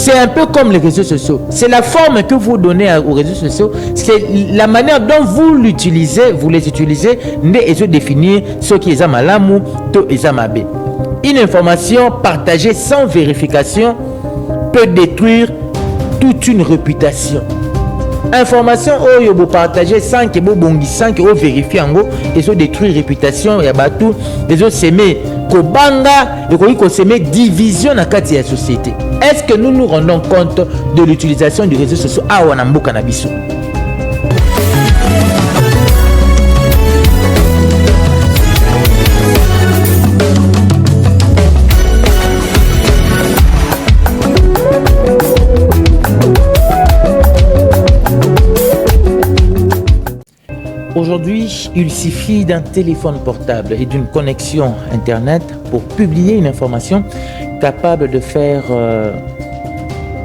c'est un peu comme les réseaux sociaux. C'est la forme que vous donnez aux réseaux sociaux. C'est la manière dont vous les utilisez, et se définir ce qui est malamu, to est mabe. Une information partagée sans vérification peut détruire toute une réputation. Information oyo vous partagez sans que vous vérifiez et se détruire réputation et abatu les autres s'aimer kobanga et ko s'aimer division na kati ya société. Est-ce que nous nous rendons compte de l'utilisation des réseaux sociaux à Wanamboka na biso? Aujourd'hui, il suffit d'un téléphone portable et d'une connexion Internet pour publier une information capable de faire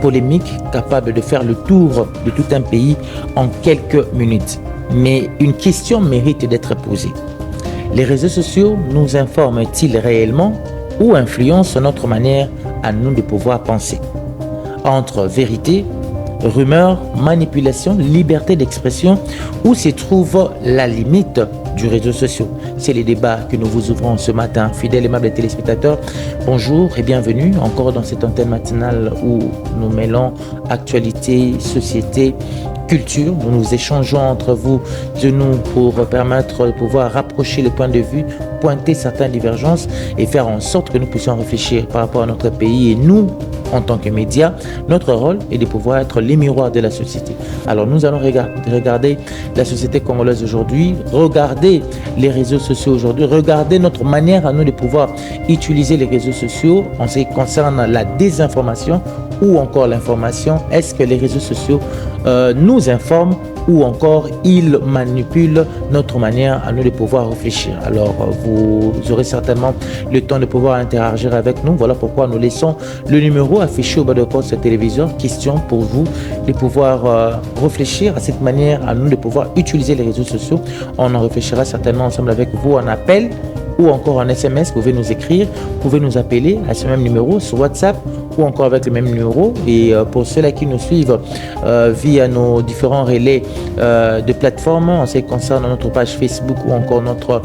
polémique, capable de faire le tour de tout un pays en quelques minutes. Mais une question mérite d'être posée. Les réseaux sociaux nous informent-ils réellement ou influencent notre manière à nous de pouvoir penser? Entre vérité, rumeurs, manipulation, liberté d'expression, où se trouve la limite du réseau social? C'est les débats que nous vous ouvrons ce matin. Fidèles et aimables téléspectateurs, bonjour et bienvenue encore dans cette antenne matinale où nous mêlons actualité, société, culture. Nous nous échangeons entre vous et nous pour permettre de pouvoir rapprocher les points de vue, pointer certaines divergences et faire en sorte que nous puissions réfléchir par rapport à notre pays. Et nous, en tant que médias, notre rôle est de pouvoir être les miroirs de la société. Alors nous allons regarder la société congolaise aujourd'hui, regarder les réseaux sociaux aujourd'hui, regarder notre manière à nous de pouvoir utiliser les réseaux sociaux en ce qui concerne la désinformation ou encore l'information. Est-ce que les réseaux sociaux nous informent ou encore ils manipulent notre manière à nous de pouvoir réfléchir? Alors vous aurez certainement le temps de pouvoir interagir avec nous. Voilà pourquoi nous laissons le numéro affiché au bas de votre téléviseur. Question pour vous de pouvoir réfléchir à cette manière à nous de pouvoir utiliser les réseaux sociaux. On en réfléchira certainement ensemble avec vous en appel ou encore en SMS. Vous pouvez nous écrire, vous pouvez nous appeler à ce même numéro sur WhatsApp ou encore avec le même numéro. Et pour ceux-là qui nous suivent via nos différents relais de plateformes en ce qui concerne notre page Facebook ou encore notre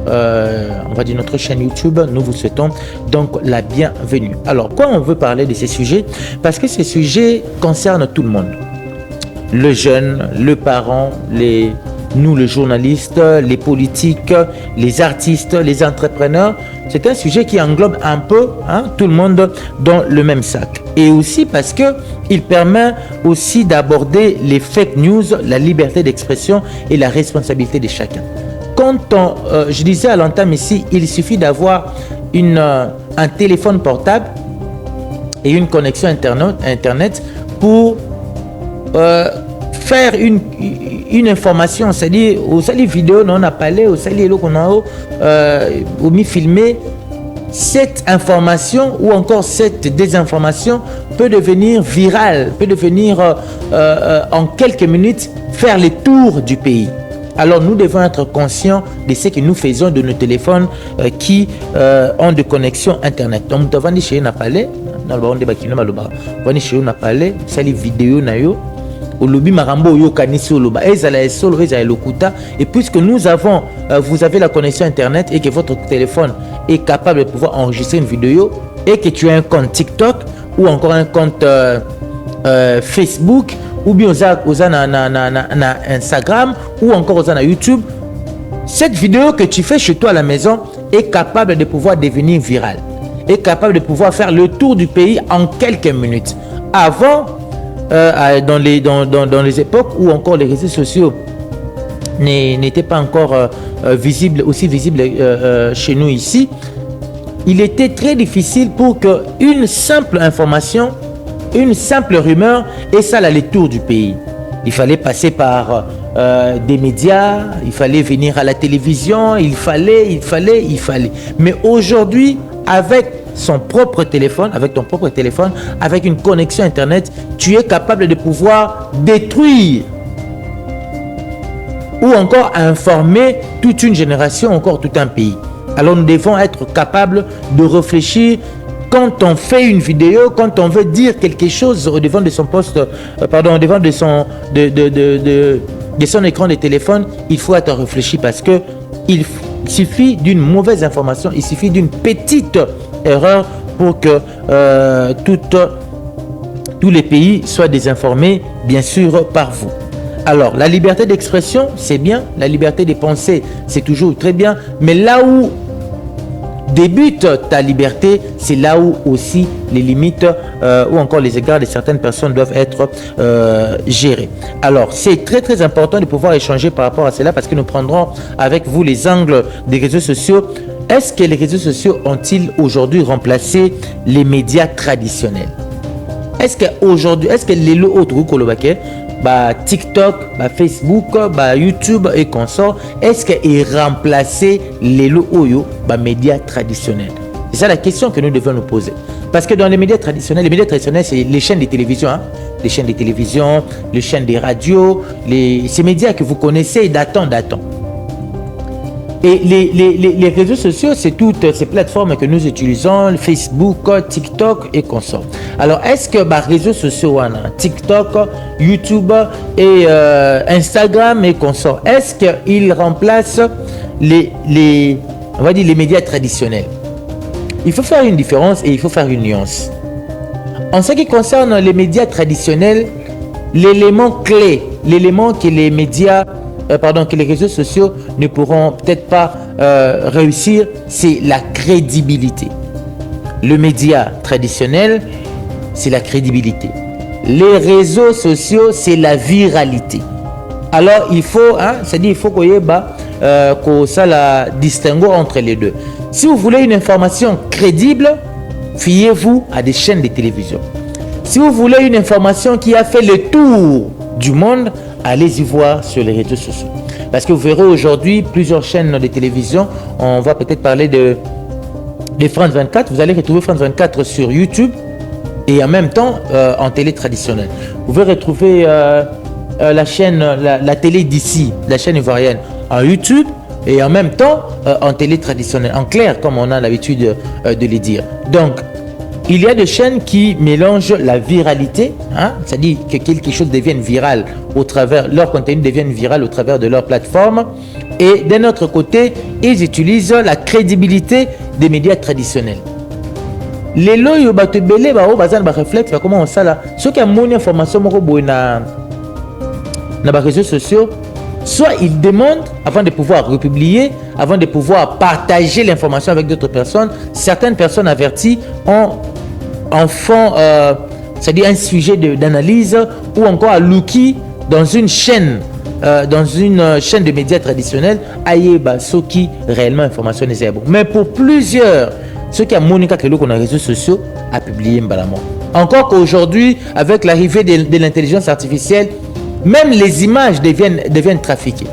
on va dire notre chaîne YouTube, nous vous souhaitons donc la bienvenue. Alors, pourquoi on veut parler de ces sujets? Parce que ces sujets concernent tout le monde. Le jeune, le parent, nous les journalistes, les politiques, les artistes, les entrepreneurs. C'est un sujet qui englobe un peu tout le monde dans le même sac. Et aussi parce qu'il permet aussi d'aborder les fake news, la liberté d'expression et la responsabilité de chacun. Quand je disais à l'entame ici, il suffit d'avoir un téléphone portable et une connexion Internet pour faire une information, c'est-à-dire au sali vidéo on a parlé, au sali qu'on a mis filmé. Cette information ou encore cette désinformation peut devenir virale, peut devenir en quelques minutes faire le tour du pays. Alors nous devons être conscients de ce que nous faisons de nos téléphones qui ont de connexion Internet. Donc nous avons dit chez nous parlé, dans le baron de Bakino Maloba, on dit chez nous parlé, sali vidéo nayo. Olobi marambo yo kanisi oloba ezala esolo ezala lokuta. Et puisque nous avons vous avez la connexion Internet et que votre téléphone est capable de pouvoir enregistrer une vidéo et que tu as un compte TikTok ou encore un compte Facebook ou bien oza na Instagram ou encore oza na YouTube, cette vidéo que tu fais chez toi à la maison est capable de pouvoir devenir virale, est capable de pouvoir faire le tour du pays en quelques minutes. Avant dans les époques où encore les réseaux sociaux n'étaient pas encore aussi visibles chez nous ici, il était très difficile pour qu'une simple information, une simple rumeur ait ça le tour du pays. Il fallait passer par des médias, il fallait venir à la télévision, il fallait. Mais aujourd'hui, avec son propre téléphone, avec ton propre téléphone, avec une connexion Internet, tu es capable de pouvoir détruire ou encore informer toute une génération, encore tout un pays. Alors nous devons être capables de réfléchir quand on fait une vidéo, quand on veut dire quelque chose au devant de son poste, au devant de son écran de téléphone, il faut être réfléchi parce que il suffit d'une mauvaise information, il suffit d'une petite erreur pour que tous les pays soient désinformés, bien sûr, par vous. Alors, la liberté d'expression, c'est bien, la liberté de penser, c'est toujours très bien, mais là où débute ta liberté, c'est là où aussi les limites ou encore les égards de certaines personnes doivent être gérés. Alors, c'est très très important de pouvoir échanger par rapport à cela parce que nous prendrons avec vous les angles des réseaux sociaux. Est-ce que les réseaux sociaux ont-ils aujourd'hui remplacé les médias traditionnels? Est-ce que les autres TikTok, Facebook, YouTube et consorts, est-ce qu'ils remplacent les médias traditionnels? C'est ça la question que nous devons nous poser. Parce que dans les médias traditionnels, c'est les chaînes de télévision, les chaînes de télévision, les chaînes de radio, ces médias que vous connaissez datant. Et les réseaux sociaux, c'est toutes ces plateformes que nous utilisons, Facebook, TikTok et consorts. Alors, est-ce que les réseaux sociaux, TikTok, YouTube et Instagram et consorts, est-ce qu'ils remplacent on va dire les médias traditionnels? Il faut faire une différence et il faut faire une nuance. En ce qui concerne les médias traditionnels, l'élément clé, l'élément que les médias que les réseaux sociaux ne pourront peut-être pas réussir, c'est la crédibilité. Le média traditionnel, c'est la crédibilité. Les réseaux sociaux, c'est la viralité. Alors, il faut, c'est-à-dire il faut qu'il y ait ça la distinguo entre les deux. Si vous voulez une information crédible, fiez-vous à des chaînes de télévision. Si vous voulez une information qui a fait le tour du monde, allez-y voir sur les réseaux sociaux. Parce que vous verrez aujourd'hui plusieurs chaînes de télévision. On va peut-être parler de France 24. Vous allez retrouver France 24 sur YouTube et en même temps en télé traditionnelle. Vous pouvez retrouver la chaîne, la télé d'ici, la chaîne ivoirienne, en YouTube et en même temps en télé traditionnelle, en clair, comme on a l'habitude de les dire. Donc, il y a des chaînes qui mélangent la viralité, c'est-à-dire que quelque chose devienne viral au travers, leur contenu devienne viral au travers de leur plateforme. Et d'un autre côté, ils utilisent la crédibilité des médias traditionnels. Les lois bato belé ba o bazan ba réflexe ba comment on ça là, ceux qui ont mon information moko boy na réseaux sociaux, soit ils demandent avant de pouvoir republier, avant de pouvoir partager l'information avec d'autres personnes. Certaines personnes averties en font c'est-à-dire un sujet d'analyse ou encore à lookie dans une chaîne de médias traditionnels, aïeba ceux qui réellement information n'est bon. Mais pour plusieurs, ceux qui ont Monica que qu'on a réseaux sociaux a publié mbalamment. Encore qu'aujourd'hui, avec l'arrivée de l'intelligence artificielle, même les images deviennent trafiquées.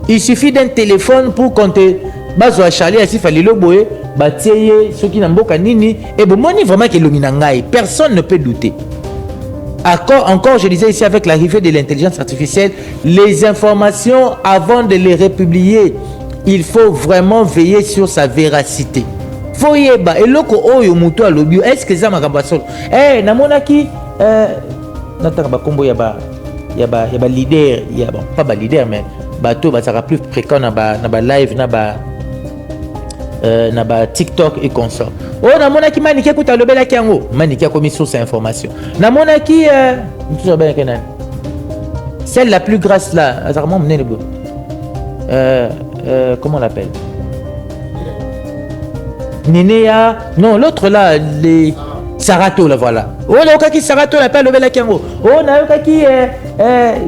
Il suffit d'un téléphone pour compter. Bazo a Charlie a sifali le boé, batieye, ceux qui n'ont pas nini, et bon, moi, vraiment que l'ominangaï, personne ne peut douter. Encore, je disais ici, avec l'arrivée de l'intelligence artificielle, les informations, avant de les republier, il faut vraiment veiller sur sa véracité. Foyeba, et loko oyo muto alobio, est-ce que ça m'a cambassol? Namonaki, nataka kombo yaba leader, bon, pas leader, mais bateau, ça sera plus fréquent dans ba live, na ba TikTok et consort. Oh, namonaki maniki kuta lobela kiango, maniki a commis source information. Namonaki celle la plus grasse là, comment on l'appelle? Nénéa, non, l'autre là, les Sarato là, voilà. Oh, naokaki Sarato la pelle lobela kiango. Oh, naokaki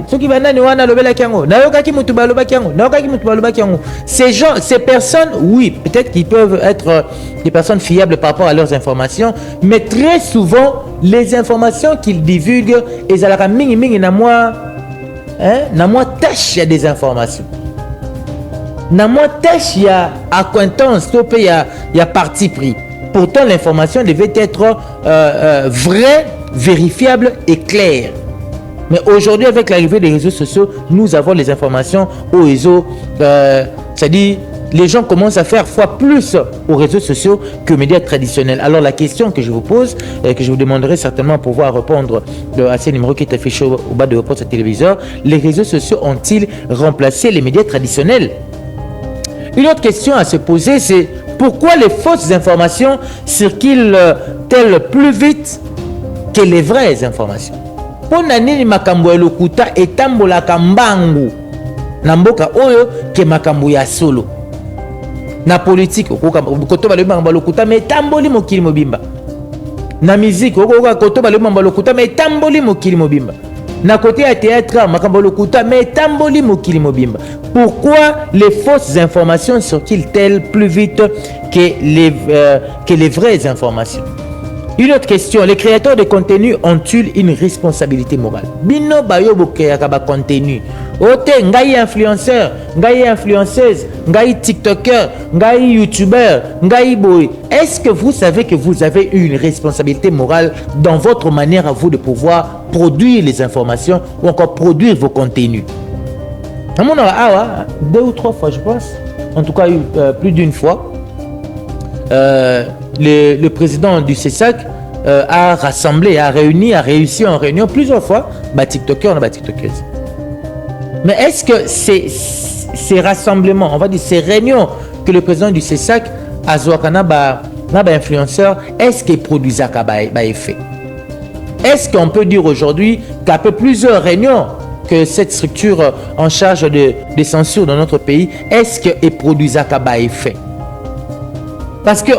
ceux qui vanani wana lobela kiango. Naokaki mutuba loba kiango. Naokaki mutuba loba kiango. Ces gens, ces personnes, oui, peut-être qu'ils peuvent être des personnes fiables par rapport à leurs informations, mais très souvent les informations qu'ils divulguent, et ça la mingi na moi tâche, il y a des informations. Na moi tâche, il y a acquaintance, il y a parti pris. Pourtant, l'information devait être vraie, vérifiable et claire. Mais aujourd'hui, avec l'arrivée des réseaux sociaux, nous avons les informations au réseau, c'est-à-dire les gens commencent à faire fois plus aux réseaux sociaux que aux médias traditionnels. Alors la question que je vous pose, et que je vous demanderai certainement pour pouvoir répondre à ces numéros qui est affiché au bas de votre téléviseur, les réseaux sociaux ont-ils remplacé les médias traditionnels? Une autre question à se poser, c'est pourquoi les fausses informations circulent-elles plus vite que les vraies informations? Pona nini makambo ya lokuta etambolaka mbangu na mboka oyo ke makambo ya solo na politique koto balobi makambo ya lokuta me etamboli mokili mobimba, na musique koto balobi makambo ya lokuta me etamboli mokili mobimba, na côté ya théâtre makambo ya lokuta me etamboli mokili mobimba. Pourquoi les fausses informations circulent-elles plus vite que les vraies informations? Une autre question, les créateurs de contenu ont-ils une responsabilité morale? Bino bayo bokeyaka ba contenu. Ote ngai influenceur, ngai influenceuse, ngai tiktoker, ngai youtubeur, ngai boy. Est-ce que vous savez que vous avez une responsabilité morale dans votre manière à vous de pouvoir produire les informations ou encore produire vos contenus? À mon avis, 2 ou 3 fois je pense, en tout cas plus d'une fois, le président du CESAC a rassemblé, a réussi en réunion plusieurs fois, TikTokers, TikTokers. Mais est-ce que ces rassemblements, on va dire ces réunions que le président du CESAC a Zouakana, influenceurs, est-ce qu'ils produisent un effet? Est-ce qu'on peut dire aujourd'hui qu'après plusieurs réunions que cette structure en charge de censure dans notre pays, est-ce qu'ils produisent un effet? Parce que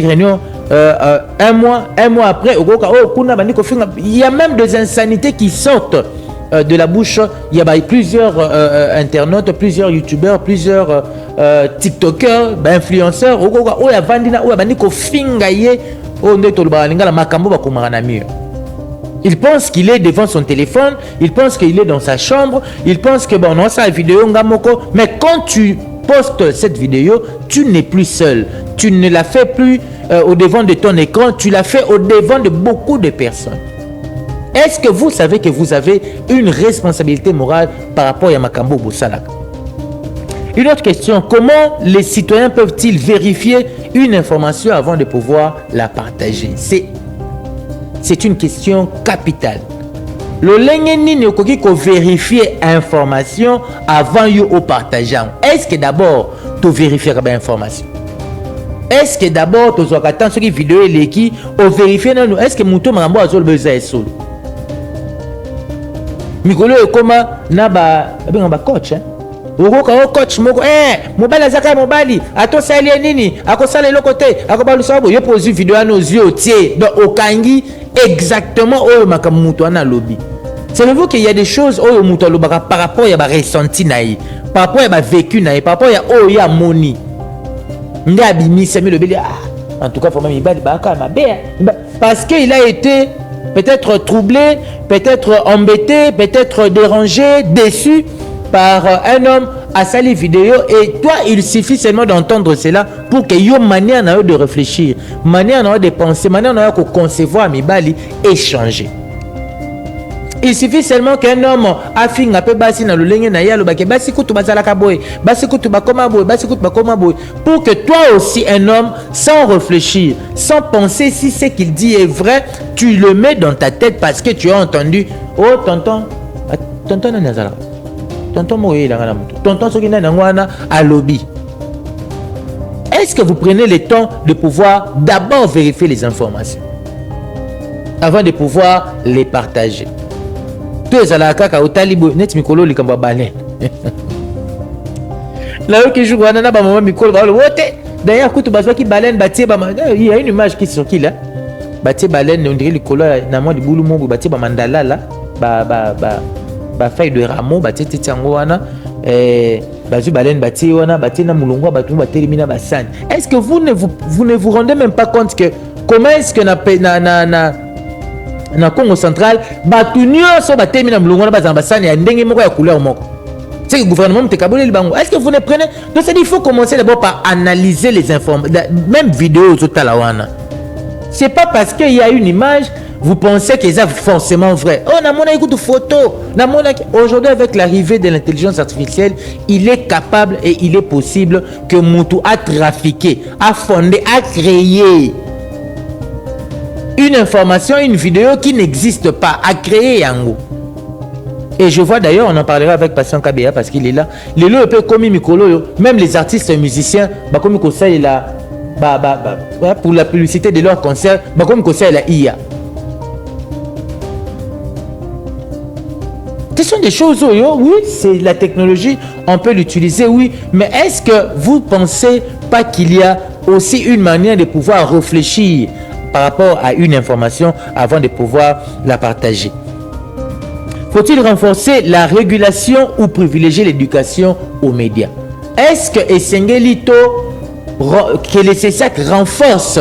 réunion, un mois après, il y a même des insanités qui sortent de la bouche. Il y a plusieurs internautes, plusieurs youtubeurs, plusieurs tiktokers, influenceurs. Il pense qu'il est devant son téléphone, il pense qu'il est dans sa chambre, il pense que bon, non, ça vidéo, mais quand tu postes cette vidéo, tu n'es plus seul. Tu ne la fais plus au devant de ton écran, tu la fais au devant de beaucoup de personnes. Est-ce que vous savez que vous avez une responsabilité morale par rapport à Makambo Boussalaka? Une autre question, comment les citoyens peuvent-ils vérifier une information avant de pouvoir la partager? C'est une question capitale. Le lengeni ne koki ko vérifier information avant yo au partageant. Est-ce que d'abord tu vérifies la information? Est-ce que d'abord tu attends ce qui vidéo et qui au vérifier non? Est-ce que muto marambo azol besoin solo? Mikolo ekoma na ba coach hein? Okoka coach moko mobali azaka mobali atosali nini akosala lokote akobalusa bo yo pose vidéo na yeux tie donc okangi exactement oyo makamuto ana lobby. Savez-vous qu'il y a des choses oyo muto lobaka par rapport ya ba ressenti naï, par rapport ya ba vécu naï, par rapport ya oyo ya moni. Ngabi misami lobeli en tout cas faut même ibali baka mabé parce qu'il a été peut-être troublé, peut-être embêté, peut-être dérangé, déçu par un homme à sa vidéo, et toi il suffit seulement d'entendre cela pour que yo manière de réfléchir, manière de penser, manière de concevoir Mibali échanger. Il suffit seulement qu'un homme a fait un peu basi dans le ligne na yalo baki basi kutu bazalaka boy, basi kutu bakoma boy, basi kutu bakoma boy, pour que toi aussi un homme sans réfléchir, sans penser si ce qu'il dit est vrai, tu le mets dans ta tête parce que tu as entendu oh tonton nazala. Tonton Moïse, tonton Sokina Nangwana à lobby. Est-ce que vous prenez le temps de pouvoir d'abord vérifier les informations avant de pouvoir les partager? Tous à la kaka au talibo net mikolo likamba balen. Là où que je vois nana ba maman mikolo ba wote. D'ailleurs kutu bazwa ki balen batie ba il y a une image qui sur qui là. Batie balen on dirait likolo na moi di boulou mongo batie ba mandala là ba feuille de rameau batie tiango wana bazu balen batie wana batie na mulungu batu ba termina ba san. Est-ce que vous ne vous rendez même pas compte que comment est-ce que na Congo central batu nyonso ba termina mulungu na bazamba sani ya ndenge moko ya couleur moko? C'est que le gouvernement te kabole libango. Est-ce que vous ne prenez donc il faut commencer d'abord par analyser les informations, même vidéos au talawana. C'est pas parce qu'il y a une image vous pensez que c'est forcément vrai. Oh, namona écoute photo. Aujourd'hui, avec l'arrivée de l'intelligence artificielle, il est capable et il est possible que Moutou a trafiqué, a fondé, a créé une information, une vidéo qui n'existe pas, a créé Yango. Et je vois d'ailleurs, on en parlera avec Patient Kabea parce qu'il est là. Les lots peu comme Mikolo, même les artistes et musiciens, comme conseil là, pour la publicité de leur concert, comme conseil la IA. Ce sont des choses, oui, c'est la technologie, on peut l'utiliser, oui, mais est-ce que vous pensez pas qu'il y a aussi une manière de pouvoir réfléchir par rapport à une information avant de pouvoir la partager? Faut-il renforcer la régulation ou privilégier l'éducation aux médias? Est-ce que Essengelito, que les CESAC renforce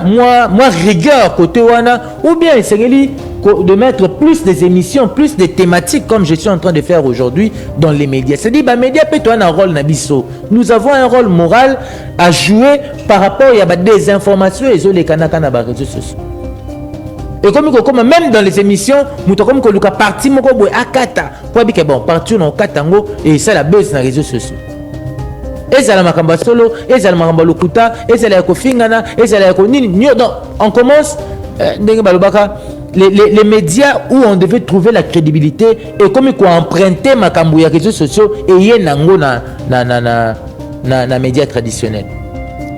moi rigueur côté Wana, ou bien Essengeli de mettre plus des émissions, plus des thématiques comme je suis en train de faire aujourd'hui dans les médias. C'est-à-dire, les médias peut avoir un rôle nabiso. Nous avons un rôle moral à jouer par rapport à des informations et les canaux sur les réseaux sociaux. Et comme même dans les émissions, nous avons comme parti moko boy akata pour dire que bon parti on katango et ça la buzz dans les réseaux sociaux. Et ça la makamba solo, et ça la makamba lokuta, et ça la kofingana, et ça la konini. Donc on commence les médias où on devait trouver la crédibilité et comme il faut emprunter makambo ya réseaux sociaux et y nango na médias traditionnels.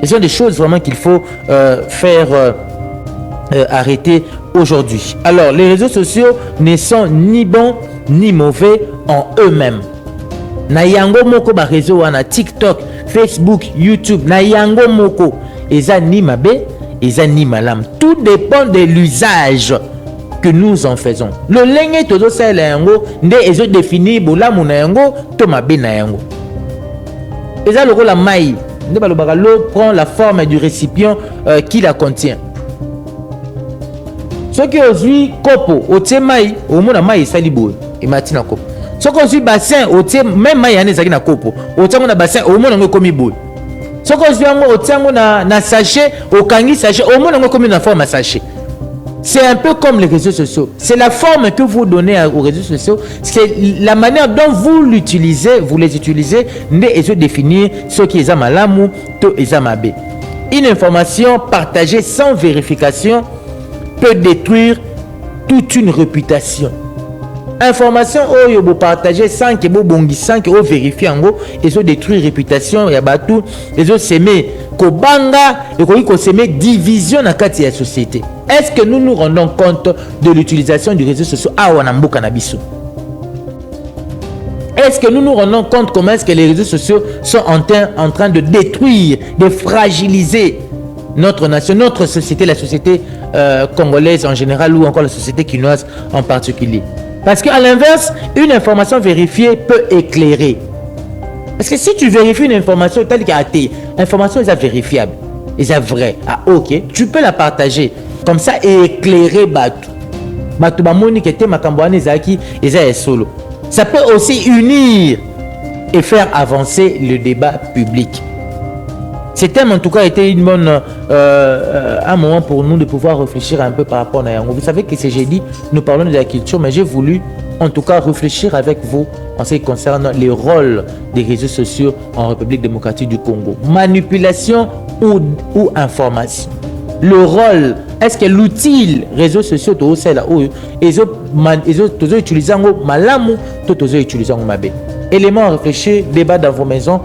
Ce sont des choses vraiment qu'il faut faire arrêter aujourd'hui. Alors, les réseaux sociaux ne sont ni bons ni mauvais en eux-mêmes. Na yango moko ba réseau wana TikTok, Facebook, YouTube, na yango moko eza ni mabe, eza ni malam. Tout dépend de l'usage que nous en faisons. Le lenge tozo sa la yango nde ezo définir bolamu na yango to mabe na yango. Eza loko la mai, nde balobaka l'eau prend la forme du récipient qui la contient. Ce qui aujourd'hui kopo otie mai omona mai esali boye emati na kopo. Ce qui aujourd'hui bassin otie même mai yana ezaki na kopo otie na bassin omona ngo komi boye. Ce qui aujourd'hui ngo otie ngo na sachet okangi sachet omona ngo komi na forme sachet. C'est un peu comme les réseaux sociaux. C'est la forme que vous donnez aux réseaux sociaux. C'est la manière dont vous l'utilisez, vous les utilisez, et se définir ce qui est amalamu, to est amabe. Une information partagée sans vérification peut détruire toute une réputation. Information oyo bo partager sans que bo bongi sans que bo vérifier ngo et se détruire réputation ya batu et se semer ko banga et ko semer division na kati ya société. Est-ce que nous nous rendons compte de l'utilisation du réseau social à Wanamboka Nabiso? Est-ce que nous nous rendons compte comment est-ce que les réseaux sociaux sont en train de détruire, de fragiliser notre nation, notre société, la société congolaise en général ou encore la société quinoise en particulier? Parce qu'à l'inverse, une information vérifiée peut éclairer. Parce que si tu vérifies une information telle qu'elle a été, l'information est vérifiable, est vraie, ah ok, tu peux la partager comme ça et éclairer Batu. Batu Bamoni qui était Makambouane Zaki et solo. Ça peut aussi unir et faire avancer le débat public. Ce thème en tout cas était une bonne un moment pour nous de pouvoir réfléchir un peu par rapport à Yango. Vous savez que c'est jeudi, nous parlons de la culture, mais j'ai voulu en tout cas réfléchir avec vous en ce qui concerne les rôles des réseaux sociaux en République démocratique du Congo. Manipulation ou information. Le rôle, est-ce que l'outil réseaux sociaux tout c'est là où ils ont utilisé en malamu, tout ils utilisé en mabe. Élément à réfléchir, débat dans vos maisons.